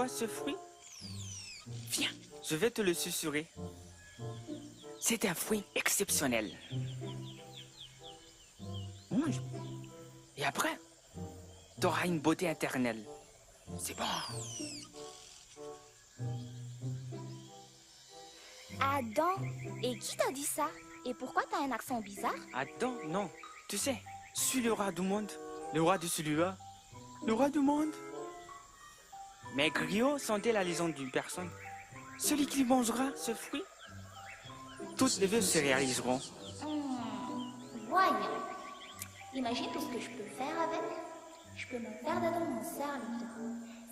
vois ce fruit? Viens, je vais te le susurrer. C'est un fruit exceptionnel. Mange. Et après, tu auras une beauté éternelle. C'est bon. Adam, et qui t'a dit ça? Et pourquoi t'as un accent bizarre? Adam, non. Tu sais, je suis le roi du monde. Le roi de celui-là. Le roi du monde. Mes griots sont-ils la légende d'une personne? Celui qui mangera ce fruit, toutes les vœux se réaliseront. Voyons. Imagine tout ce que je peux faire avec. Je peux me faire d'Adam mon serviteur.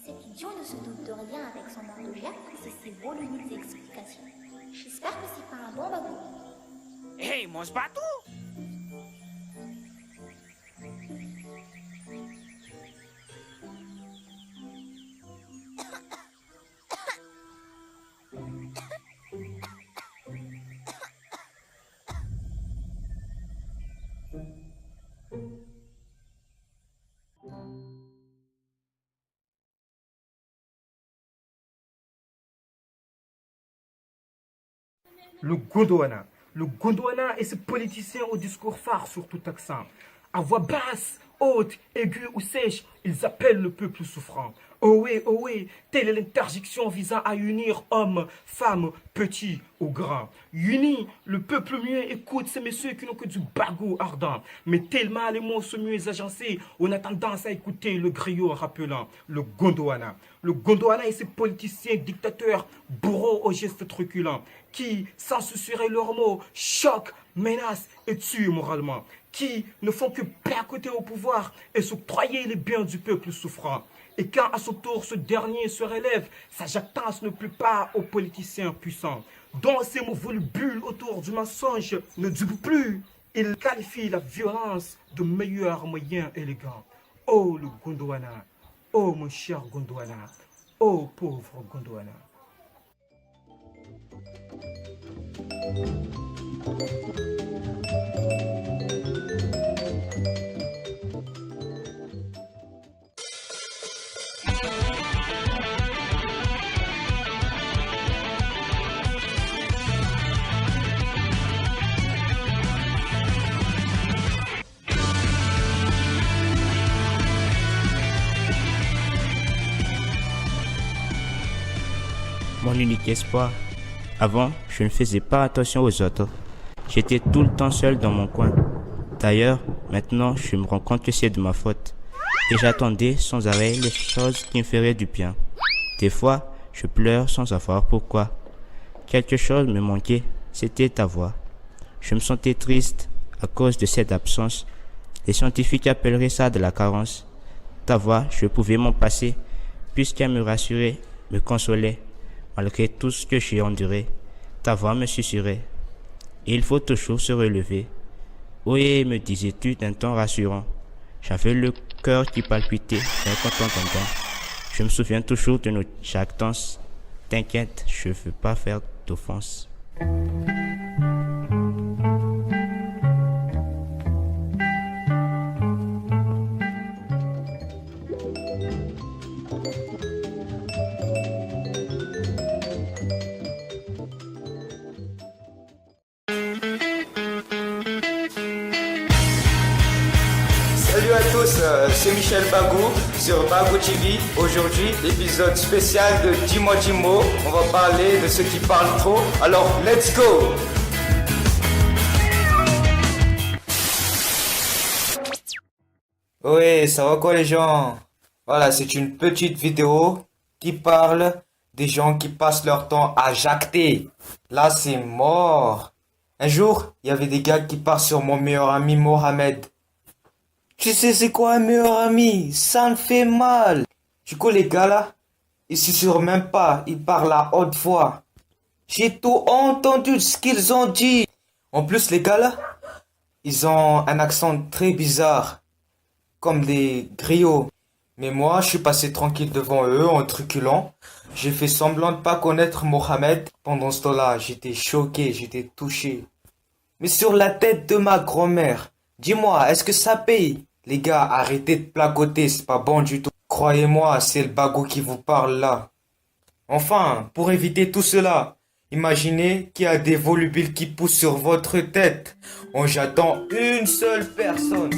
Cet idiot ne se doute de rien avec son orthographe, c'est ses volumiques explications. J'espère que c'est pas un bon bateau. Hey, mange pas tout! Le Gondwana. Le Gondwana est ce politicien au discours phare sur tout accent. À voix basse, haute, aiguë ou sèche, ils appellent le peuple souffrant. Oh oui, telle est l'interjection visant à unir hommes, femmes, petits ou grands. Unis, le peuple muet écoute ces messieurs qui n'ont que du bagot ardent. Mais tellement les mots sont mieux agencés, on a tendance à écouter le griot rappelant le Gondwana. Le Gondwana et ses politiciens dictateurs bourreaux aux gestes truculents, qui, sans susurrer leurs mots, choquent, menacent et tuent moralement, qui ne font que percuter au pouvoir et s'octroyer les biens du peuple souffrant. Et quand à son tour ce dernier se relève, sa jactance ne plaît pas aux politiciens puissants, dont ces mots volubulent autour du mensonge ne dupent plus. Il qualifie la violence de meilleur moyen élégant. Oh le Gondwana, oh mon cher Gondwana, oh pauvre Gondwana. Mon unique espoir. Avant, je ne faisais pas attention aux autres. J'étais tout le temps seul dans mon coin. D'ailleurs, maintenant, je me rends compte que c'est de ma faute. Et j'attendais sans arrêt les choses qui me feraient du bien. Des fois, je pleure sans savoir pourquoi. Quelque chose me manquait, c'était ta voix. Je me sentais triste à cause de cette absence. Les scientifiques appelleraient ça de la carence. Ta voix, je pouvais m'en passer, puisqu'elle me rassurait, me consolait. Malgré tout ce que j'ai enduré, ta voix me susurrait. Et il faut toujours se relever. Oui, me disais-tu d'un ton rassurant. J'avais le cœur qui palpitait, bien content d'entendre. Je me souviens toujours de nos jactances. T'inquiète, je ne veux pas faire d'offense. Salut à tous, c'est Michel Bagou sur Bagou TV. Aujourd'hui, l'épisode spécial de Dimo Dimo. On va parler de ceux qui parlent trop. Alors, let's go! Oui, ça va quoi les gens? Voilà, c'est une petite vidéo qui parle des gens qui passent leur temps à jacter. Là, c'est mort. Un jour, il y avait des gars qui partent sur mon meilleur ami Mohamed. Tu sais c'est quoi un meilleur ami? Ça me fait mal. Du coup les gars là, ils susurrent même pas, ils parlent à haute voix. J'ai tout entendu de ce qu'ils ont dit. En plus les gars là, ils ont un accent très bizarre, comme des griots. Mais moi je suis passé tranquille devant eux en truculant. J'ai fait semblant de pas connaître Mohamed. Pendant ce temps-là, j'étais choqué, j'étais touché. Mais sur la tête de ma grand-mère, dis-moi, est-ce que ça paye? Les gars, arrêtez de placoter, c'est pas bon du tout. Croyez-moi, c'est le bagot qui vous parle là. Enfin, pour éviter tout cela, imaginez qu'il y a des volubiles qui poussent sur votre tête. J'attends une seule personne.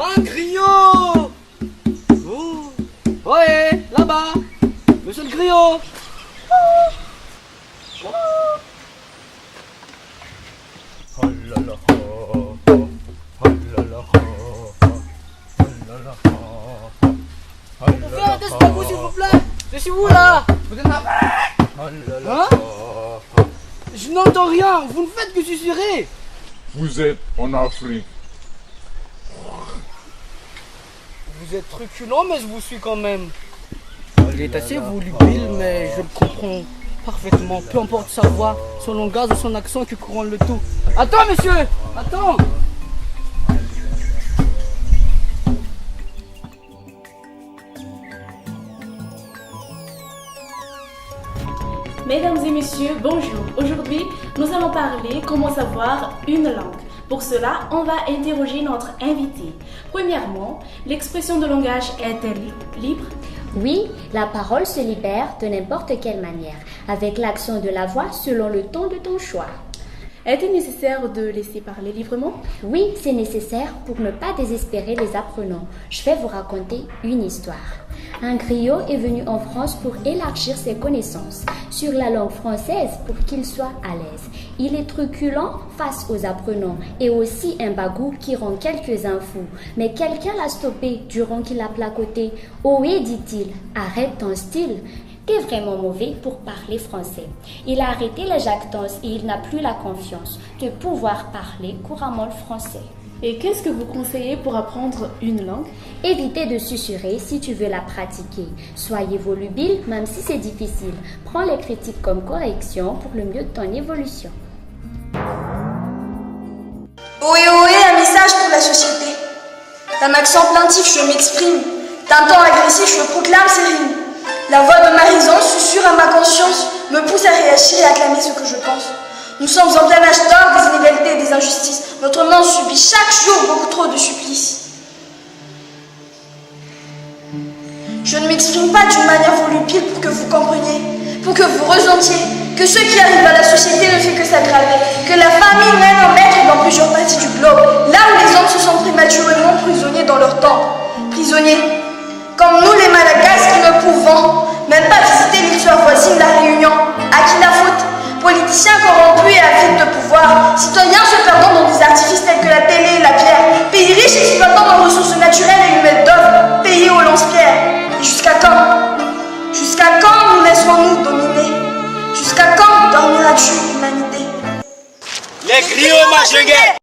Un griot! Oh. Ouais, là-bas! Monsieur le griot! Vous pouvez arrêter ce bagou, s'il vous plaît? Je suis où là? Vous êtes là? Hein? Je n'entends rien, vous ne faites que susurrer! Vous êtes en Afrique. Vous êtes truculent, mais je vous suis quand même. Il est assez volubile, mais je le comprends parfaitement. Peu importe sa voix, son langage ou son accent qui couronne le tout. Attends, monsieur! Attends! Mesdames et messieurs, bonjour. Aujourd'hui, nous allons parler comment savoir une langue. Pour cela, on va interroger notre invité. Premièrement, l'expression de langage est-elle libre? Oui, la parole se libère de n'importe quelle manière, avec l'action de la voix selon le ton de ton choix. Est-il nécessaire de laisser parler librement? Oui, c'est nécessaire pour ne pas désespérer les apprenants. Je vais vous raconter une histoire. Un griot est venu en France pour élargir ses connaissances sur la langue française pour qu'il soit à l'aise. Il est truculent face aux apprenants et aussi un bagou qui rend quelques-uns fous. Mais quelqu'un l'a stoppé durant qu'il a placoté. « Ohé, dit-il, arrête ton style. T'es vraiment mauvais pour parler français. » Il a arrêté la jactance et il n'a plus la confiance de pouvoir parler couramment le français. Et qu'est-ce que vous conseillez pour apprendre une langue? Évitez de susurrer si tu veux la pratiquer. Soyez volubile même si c'est difficile. Prends les critiques comme correction pour le mieux de ton évolution. Ohé ohé, un message pour la société. D'un accent plaintif, je m'exprime. D'un ton agressif, je proclame ces rimes. La voix de ma raison susurre à ma conscience, me pousse à réagir et à clamer ce que je pense. Nous sommes en plein âge d'or des inégalités et des injustices. Notre monde subit chaque jour beaucoup trop de supplices. Je ne m'exprime pas d'une manière volubile pour que vous compreniez, pour que vous ressentiez que ce qui arrive à la société ne fait que s'aggraver, que la famine mène en maître dans plusieurs parties du globe, là où les hommes se sont prématurément prisonniers dans leur temps. Prisonniers, comme nous les Malagasy qui ne pouvons même pas visiter l'histoire voisine, la Réunion. À qui la faute? Politiciens corrompus et avides de pouvoir, citoyens se perdant dans des artifices tels que la télé et la pierre, pays riches exploitant nos ressources naturelles et humaines d'œuvre, pays aux lance-pierres. Et jusqu'à quand? Jusqu'à quand nous laisserons-nous dominer? Jusqu'à quand dormira-tu, humanité? Les griots machinguets!